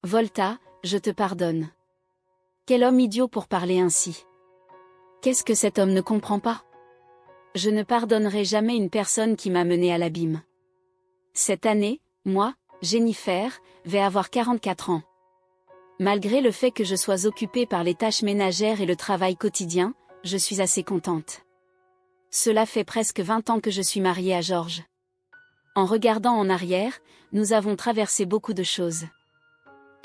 Volta, je te pardonne. Quel homme idiot pour parler ainsi. Qu'est-ce que cet homme ne comprend pas? Je ne pardonnerai jamais une personne qui m'a mené à l'abîme. Cette année, moi, Jennifer, vais avoir 44 ans. Malgré le fait que je sois occupée par les tâches ménagères et le travail quotidien, je suis assez contente. Cela fait presque 20 ans que je suis mariée à Georges. En regardant en arrière, nous avons traversé beaucoup de choses.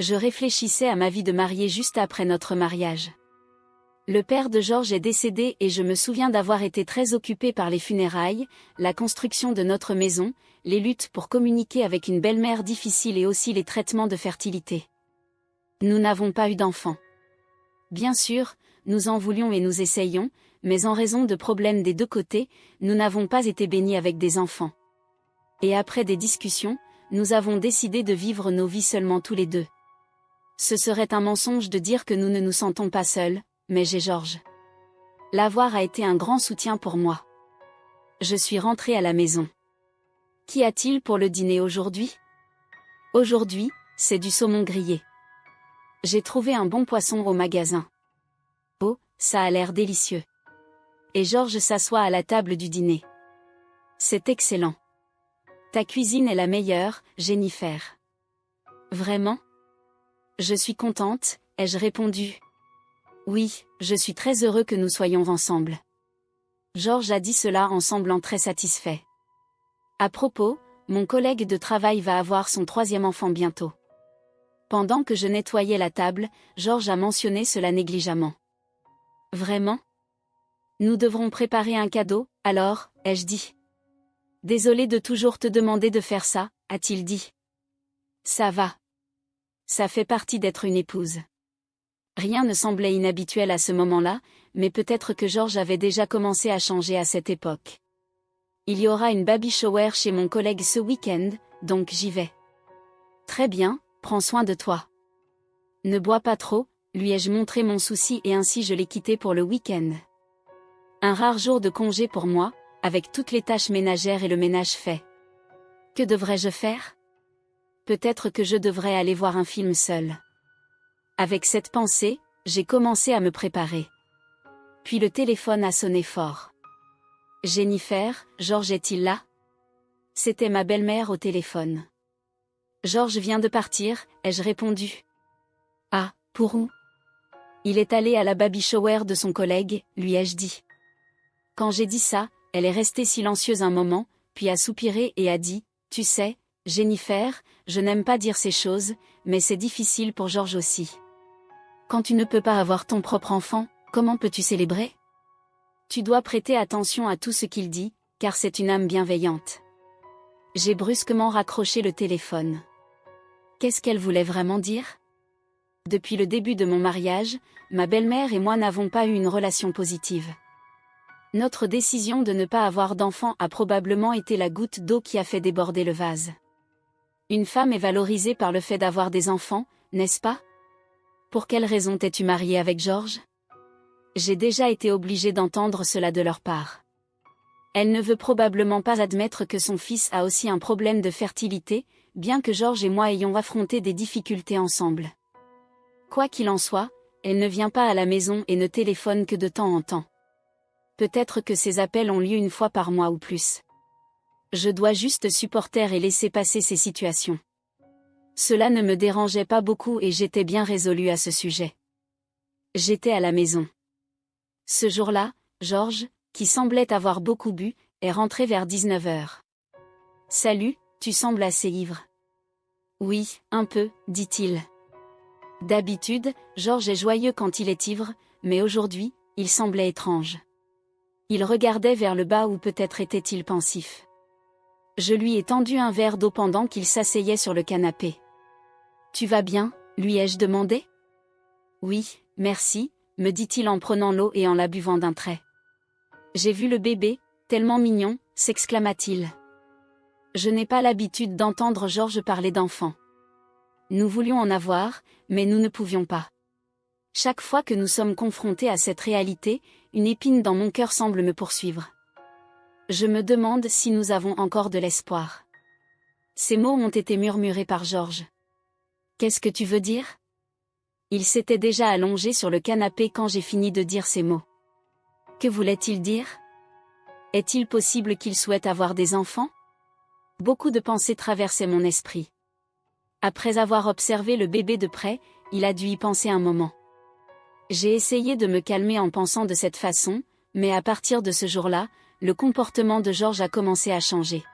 Je réfléchissais à ma vie de mariée juste après notre mariage. Le père de Georges est décédé et je me souviens d'avoir été très occupée par les funérailles, la construction de notre maison, les luttes pour communiquer avec une belle-mère difficile et aussi les traitements de fertilité. Nous n'avons pas eu d'enfants. Bien sûr, nous en voulions et nous essayions, mais en raison de problèmes des deux côtés, nous n'avons pas été bénis avec des enfants. Et après des discussions, nous avons décidé de vivre nos vies seulement tous les deux. Ce serait un mensonge de dire que nous ne nous sentons pas seuls, mais j'ai Georges. L'avoir a été un grand soutien pour moi. Je suis rentrée à la maison. Qu'y a-t-il pour le dîner aujourd'hui? Aujourd'hui, c'est du saumon grillé. J'ai trouvé un bon poisson au magasin. Oh, ça a l'air délicieux. Et Georges s'assoit à la table du dîner. C'est excellent. Ta cuisine est la meilleure, Jennifer. Vraiment? Je suis contente, ai-je répondu. Oui, je suis très heureux que nous soyons ensemble. Georges a dit cela en semblant très satisfait. À propos, mon collègue de travail va avoir son 3e enfant bientôt. Pendant que je nettoyais la table, Georges a mentionné cela négligemment. Vraiment? Nous devrons préparer un cadeau, alors, ai-je dit. Désolé de toujours te demander de faire ça, a-t-il dit. Ça va. Ça fait partie d'être une épouse. Rien ne semblait inhabituel à ce moment-là, mais peut-être que Georges avait déjà commencé à changer à cette époque. Il y aura une baby shower chez mon collègue ce week-end, donc j'y vais. Très bien, prends soin de toi. Ne bois pas trop, lui ai-je montré mon souci et ainsi je l'ai quitté pour le week-end. Un rare jour de congé pour moi, avec toutes les tâches ménagères et le ménage fait. Que devrais-je faire? Peut-être que je devrais aller voir un film seul. Avec cette pensée, j'ai commencé à me préparer. Puis le téléphone a sonné fort. Jennifer, Georges est-il là? C'était ma belle-mère au téléphone. Georges vient de partir, ai-je répondu. Ah, pour où? Il est allé à la baby shower de son collègue, lui ai-je dit. Quand j'ai dit ça, elle est restée silencieuse un moment, puis a soupiré et a dit, tu sais, Jennifer, je n'aime pas dire ces choses, mais c'est difficile pour Georges aussi. Quand tu ne peux pas avoir ton propre enfant, comment peux-tu célébrer? Tu dois prêter attention à tout ce qu'il dit, car c'est une âme bienveillante. J'ai brusquement raccroché le téléphone. Qu'est-ce qu'elle voulait vraiment dire? Depuis le début de mon mariage, ma belle-mère et moi n'avons pas eu une relation positive. Notre décision de ne pas avoir d'enfant a probablement été la goutte d'eau qui a fait déborder le vase. Une femme est valorisée par le fait d'avoir des enfants, n'est-ce pas? Pour quelle raison t'es-tu mariée avec Georges? J'ai déjà été obligée d'entendre cela de leur part. Elle ne veut probablement pas admettre que son fils a aussi un problème de fertilité, bien que Georges et moi ayons affronté des difficultés ensemble. Quoi qu'il en soit, elle ne vient pas à la maison et ne téléphone que de temps en temps. Peut-être que ces appels ont lieu une fois par mois ou plus. Je dois juste supporter et laisser passer ces situations. Cela ne me dérangeait pas beaucoup et j'étais bien résolue à ce sujet. J'étais à la maison. Ce jour-là, Georges, qui semblait avoir beaucoup bu, est rentré vers 19h. « Salut, tu sembles assez ivre. »« Oui, un peu, dit-il. » D'habitude, Georges est joyeux quand il est ivre, mais aujourd'hui, il semblait étrange. Il regardait vers le bas ou peut-être était-il pensif. Je lui ai tendu un verre d'eau pendant qu'il s'asseyait sur le canapé. « Tu vas bien ?» lui ai-je demandé. « Oui, merci », me dit-il en prenant l'eau et en la buvant d'un trait. « J'ai vu le bébé, tellement mignon », s'exclama-t-il. Je n'ai pas l'habitude d'entendre Georges parler d'enfants. Nous voulions en avoir, mais nous ne pouvions pas. Chaque fois que nous sommes confrontés à cette réalité, une épine dans mon cœur semble me poursuivre. Je me demande si nous avons encore de l'espoir. Ces mots ont été murmurés par Georges. Qu'est-ce que tu veux dire? Il s'était déjà allongé sur le canapé quand j'ai fini de dire ces mots. Que voulait-il dire? Est-il possible qu'il souhaite avoir des enfants? Beaucoup de pensées traversaient mon esprit. Après avoir observé le bébé de près, il a dû y penser un moment. J'ai essayé de me calmer en pensant de cette façon, mais à partir de ce jour-là, le comportement de Georges a commencé à changer.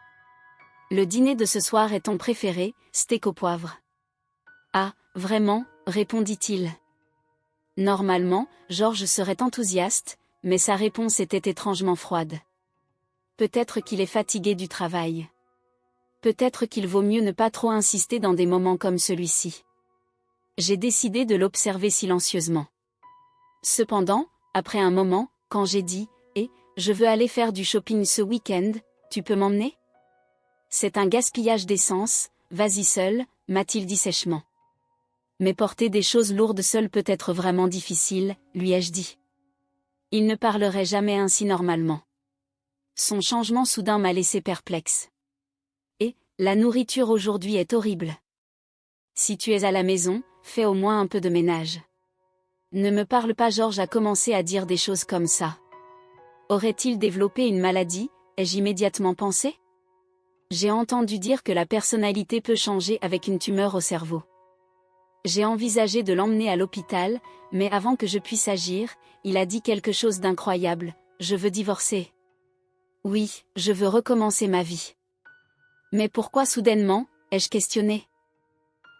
Le dîner de ce soir est ton préféré, steak au poivre. Ah, vraiment, répondit-il. Normalement, Georges serait enthousiaste, mais sa réponse était étrangement froide. Peut-être qu'il est fatigué du travail. Peut-être qu'il vaut mieux ne pas trop insister dans des moments comme celui-ci. J'ai décidé de l'observer silencieusement. Cependant, après un moment, quand j'ai dit « Eh, je veux aller faire du shopping ce week-end, tu peux m'emmener ?» C'est un gaspillage d'essence, vas-y seul, m'a-t-il dit sèchement. Mais porter des choses lourdes seul peut être vraiment difficile, lui ai-je dit. Il ne parlerait jamais ainsi normalement. Son changement soudain m'a laissé perplexe. Et, la nourriture aujourd'hui est horrible. Si tu es à la maison, fais au moins un peu de ménage. Ne me parle pas. Georges a commencé à dire des choses comme ça. Aurait-il développé une maladie, ai-je immédiatement pensé? J'ai entendu dire que la personnalité peut changer avec une tumeur au cerveau. J'ai envisagé de l'emmener à l'hôpital, mais avant que je puisse agir, il a dit quelque chose d'incroyable, je veux divorcer. Oui, je veux recommencer ma vie. Mais pourquoi soudainement, ai-je questionné?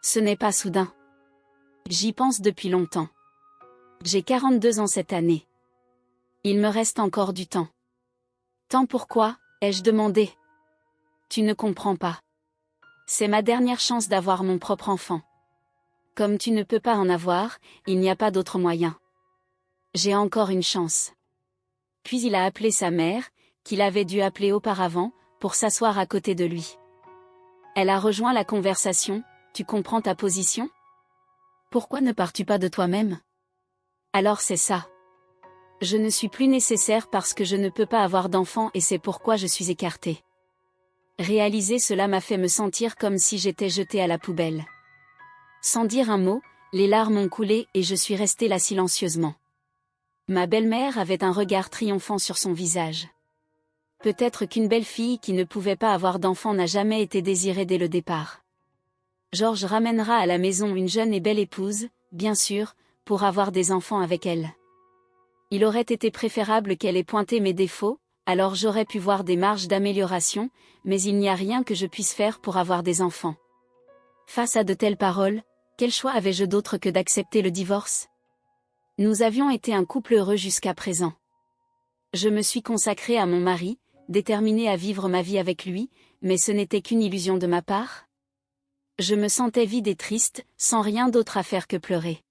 Ce n'est pas soudain. J'y pense depuis longtemps. J'ai 42 ans cette année. Il me reste encore du temps. Tant pourquoi, ai-je demandé? Tu ne comprends pas. C'est ma dernière chance d'avoir mon propre enfant. Comme tu ne peux pas en avoir, il n'y a pas d'autre moyen. J'ai encore une chance. Puis il a appelé sa mère, qu'il avait dû appeler auparavant, pour s'asseoir à côté de lui. Elle a rejoint la conversation, tu comprends ta position? Pourquoi ne pars-tu pas de toi-même? Alors c'est ça. Je ne suis plus nécessaire parce que je ne peux pas avoir d'enfant et c'est pourquoi je suis écartée. Réaliser cela m'a fait me sentir comme si j'étais jetée à la poubelle. Sans dire un mot, les larmes ont coulé et je suis restée là silencieusement. Ma belle-mère avait un regard triomphant sur son visage. Peut-être qu'une belle fille qui ne pouvait pas avoir d'enfant n'a jamais été désirée dès le départ. Georges ramènera à la maison une jeune et belle épouse, bien sûr, pour avoir des enfants avec elle. Il aurait été préférable qu'elle ait pointé mes défauts, alors j'aurais pu voir des marges d'amélioration, mais il n'y a rien que je puisse faire pour avoir des enfants. Face à de telles paroles, quel choix avais-je d'autre que d'accepter le divorce? Nous avions été un couple heureux jusqu'à présent. Je me suis consacrée à mon mari, déterminée à vivre ma vie avec lui, mais ce n'était qu'une illusion de ma part. Je me sentais vide et triste, sans rien d'autre à faire que pleurer.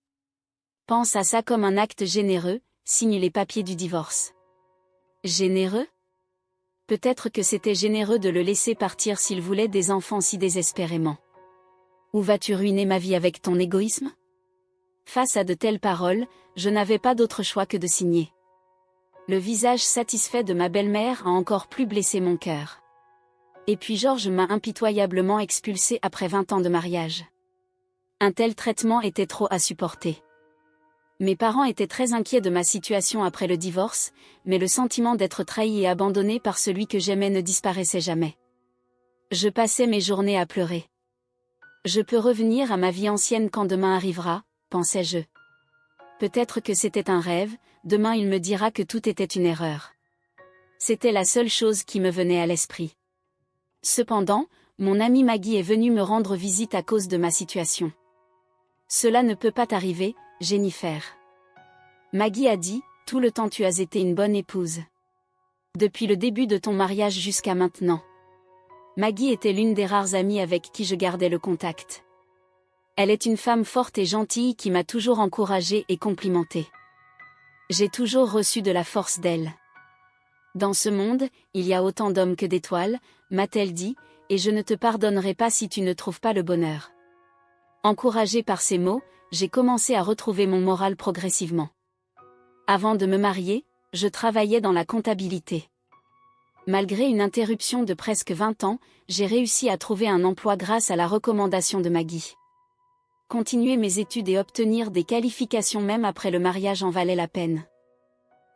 Pense à ça comme un acte généreux, signe les papiers du divorce. Généreux? Peut-être que c'était généreux de le laisser partir s'il voulait des enfants si désespérément. Où vas-tu ruiner ma vie avec ton égoïsme? Face à de telles paroles, je n'avais pas d'autre choix que de signer. Le visage satisfait de ma belle-mère a encore plus blessé mon cœur. Et puis Georges m'a impitoyablement expulsée après 20 ans de mariage. Un tel traitement était trop à supporter. Mes parents étaient très inquiets de ma situation après le divorce, mais le sentiment d'être trahi et abandonné par celui que j'aimais ne disparaissait jamais. Je passais mes journées à pleurer. Je peux revenir à ma vie ancienne quand demain arrivera, pensais-je. Peut-être que c'était un rêve, demain il me dira que tout était une erreur. C'était la seule chose qui me venait à l'esprit. Cependant, mon amie Maggie est venue me rendre visite à cause de ma situation. Cela ne peut pas t'arriver, Jennifer. Maggie a dit, tout le temps tu as été une bonne épouse. Depuis le début de ton mariage jusqu'à maintenant. Maggie était l'une des rares amies avec qui je gardais le contact. Elle est une femme forte et gentille qui m'a toujours encouragée et complimentée. J'ai toujours reçu de la force d'elle. Dans ce monde, il y a autant d'hommes que d'étoiles, m'a-t-elle dit, et je ne te pardonnerai pas si tu ne trouves pas le bonheur. Encouragée par ces mots, j'ai commencé à retrouver mon moral progressivement. Avant de me marier, je travaillais dans la comptabilité. Malgré une interruption de presque 20 ans, j'ai réussi à trouver un emploi grâce à la recommandation de Maggie. Continuer mes études et obtenir des qualifications même après le mariage en valait la peine.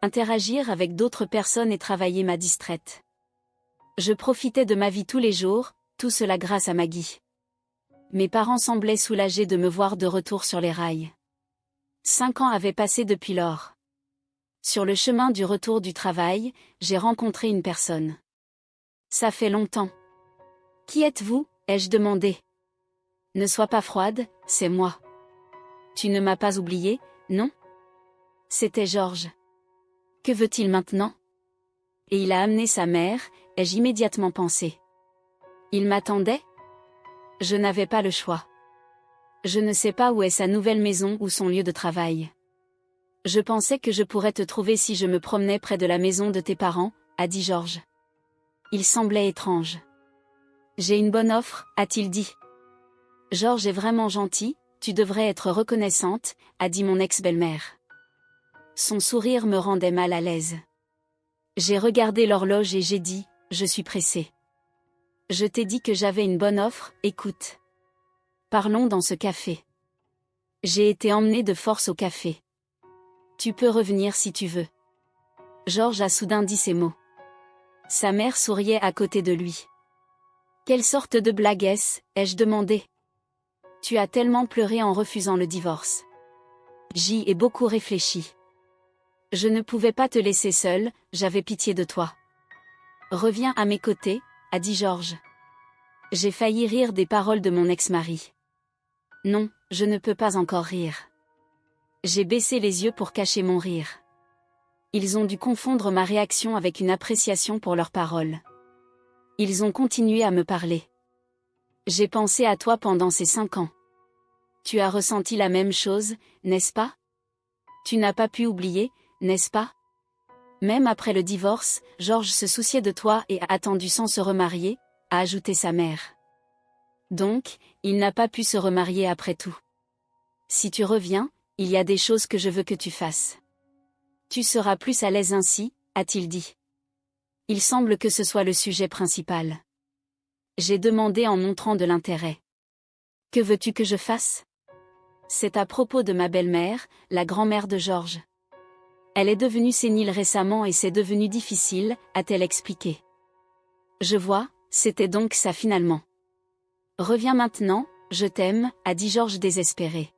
Interagir avec d'autres personnes et travailler m'a distraite. Je profitais de ma vie tous les jours, tout cela grâce à Maggie. Mes parents semblaient soulagés de me voir de retour sur les rails. 5 ans avaient passé depuis lors. Sur le chemin du retour du travail, j'ai rencontré une personne. Ça fait longtemps. Qui êtes-vous? Ai-je demandé. Ne sois pas froide, c'est moi. Tu ne m'as pas oublié, non? C'était Georges. Que veut-il maintenant? Et il a amené sa mère, ai-je immédiatement pensé. Il m'attendait? Je n'avais pas le choix. Je ne sais pas où est sa nouvelle maison ou son lieu de travail. Je pensais que je pourrais te trouver si je me promenais près de la maison de tes parents, a dit Georges. Il semblait étrange. J'ai une bonne offre, a-t-il dit. Georges est vraiment gentil, tu devrais être reconnaissante, a dit mon ex-belle-mère. Son sourire me rendait mal à l'aise. J'ai regardé l'horloge et j'ai dit, je suis pressée. Je t'ai dit que j'avais une bonne offre, écoute. Parlons dans ce café. J'ai été emmenée de force au café. Tu peux revenir si tu veux. Georges a soudain dit ces mots. Sa mère souriait à côté de lui. Quelle sorte de blague est-ce, ai-je demandé. Tu as tellement pleuré en refusant le divorce. J'y ai beaucoup réfléchi. Je ne pouvais pas te laisser seule, j'avais pitié de toi. Reviens à mes côtés, a dit Georges. J'ai failli rire des paroles de mon ex-mari. Non, je ne peux pas encore rire. J'ai baissé les yeux pour cacher mon rire. Ils ont dû confondre ma réaction avec une appréciation pour leurs paroles. Ils ont continué à me parler. J'ai pensé à toi pendant ces 5 ans. Tu as ressenti la même chose, n'est-ce pas? Tu n'as pas pu oublier, n'est-ce pas? Même après le divorce, Georges se souciait de toi et a attendu sans se remarier, a ajouté sa mère. Donc, il n'a pas pu se remarier après tout. Si tu reviens, il y a des choses que je veux que tu fasses. Tu seras plus à l'aise ainsi, a-t-il dit. Il semble que ce soit le sujet principal. J'ai demandé en montrant de l'intérêt. Que veux-tu que je fasse? C'est à propos de ma belle-mère, la grand-mère de Georges. Elle est devenue sénile récemment et c'est devenu difficile, a-t-elle expliqué. Je vois, c'était donc ça finalement. Reviens maintenant, je t'aime, a dit Georges désespéré.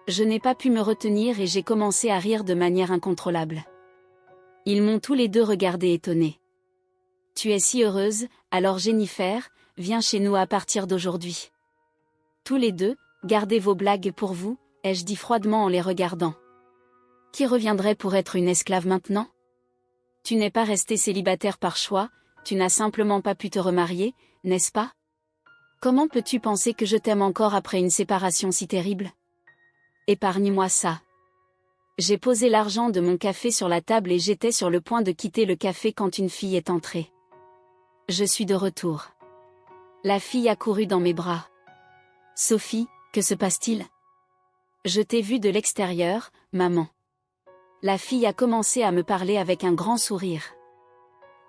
Je n'ai pas pu me retenir et j'ai commencé à rire de manière incontrôlable. Ils m'ont tous les deux regardé étonnés. Tu es si heureuse, alors Jennifer, viens chez nous à partir d'aujourd'hui. Tous les deux, gardez vos blagues pour vous, ai-je dit froidement en les regardant. Qui reviendrait pour être une esclave maintenant? Tu n'es pas resté célibataire par choix, tu n'as simplement pas pu te remarier, n'est-ce pas? Comment peux-tu penser que je t'aime encore après une séparation si terrible? Épargne-moi ça. J'ai posé l'argent de mon café sur la table et j'étais sur le point de quitter le café quand une fille est entrée. Je suis de retour. La fille a couru dans mes bras. Sophie, que se passe-t-il? Je t'ai vue de l'extérieur, maman. La fille a commencé à me parler avec un grand sourire.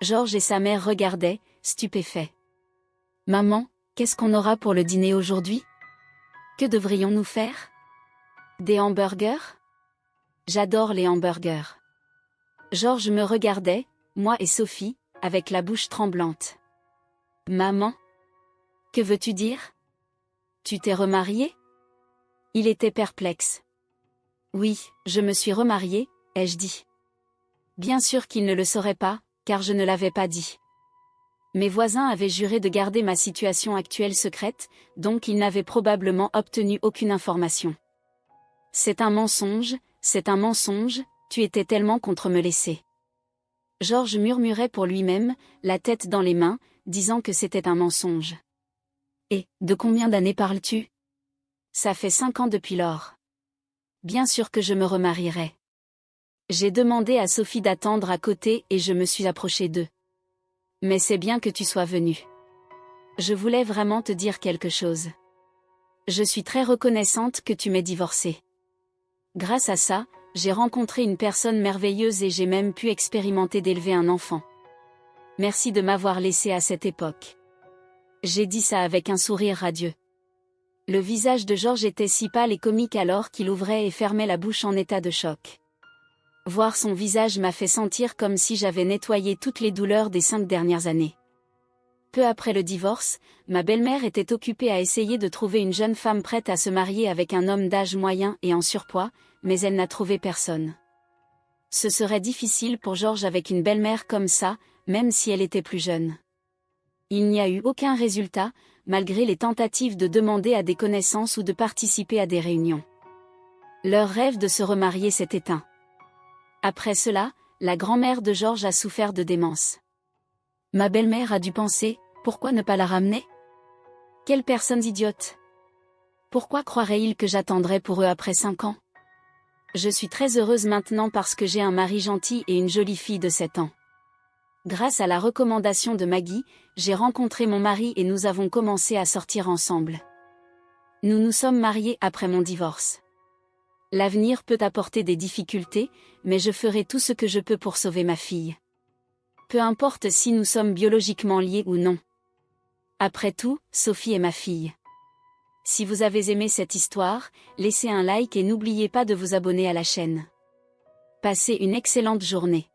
Georges et sa mère regardaient, stupéfaits. Maman, qu'est-ce qu'on aura pour le dîner aujourd'hui? Que devrions-nous faire? Des hamburgers? J'adore les hamburgers. Georges me regardait, moi et Sophie, avec la bouche tremblante. Maman? Que veux-tu dire? Tu t'es remariée? Il était perplexe. Oui, je me suis remariée, ai-je dit. Bien sûr qu'il ne le saurait pas, car je ne l'avais pas dit. Mes voisins avaient juré de garder ma situation actuelle secrète, donc ils n'avaient probablement obtenu aucune information. C'est un mensonge, tu étais tellement contre me laisser. Georges murmurait pour lui-même, la tête dans les mains, disant que c'était un mensonge. Et, de combien d'années parles-tu? Ça fait 5 ans depuis lors. Bien sûr que je me remarierai. J'ai demandé à Sophie d'attendre à côté et je me suis approchée d'eux. Mais c'est bien que tu sois venue. Je voulais vraiment te dire quelque chose. Je suis très reconnaissante que tu m'aies divorcée. Grâce à ça, j'ai rencontré une personne merveilleuse et j'ai même pu expérimenter d'élever un enfant. Merci de m'avoir laissé à cette époque. J'ai dit ça avec un sourire radieux. Le visage de Georges était si pâle et comique alors qu'il ouvrait et fermait la bouche en état de choc. Voir son visage m'a fait sentir comme si j'avais nettoyé toutes les douleurs des 5 dernières années. Peu après le divorce, ma belle-mère était occupée à essayer de trouver une jeune femme prête à se marier avec un homme d'âge moyen et en surpoids, mais elle n'a trouvé personne. Ce serait difficile pour Georges avec une belle-mère comme ça, même si elle était plus jeune. Il n'y a eu aucun résultat, malgré les tentatives de demander à des connaissances ou de participer à des réunions. Leur rêve de se remarier s'est éteint. Après cela, la grand-mère de Georges a souffert de démence. Ma belle-mère a dû penser, pourquoi ne pas la ramener? Quelles personnes idiotes! Pourquoi croiraient-ils que j'attendrais pour eux après 5 ans? Je suis très heureuse maintenant parce que j'ai un mari gentil et une jolie fille de 7 ans. Grâce à la recommandation de Maggie, j'ai rencontré mon mari et nous avons commencé à sortir ensemble. Nous nous sommes mariés après mon divorce. L'avenir peut apporter des difficultés, mais je ferai tout ce que je peux pour sauver ma fille. Peu importe si nous sommes biologiquement liés ou non. Après tout, Sophie est ma fille. Si vous avez aimé cette histoire, laissez un like et n'oubliez pas de vous abonner à la chaîne. Passez une excellente journée.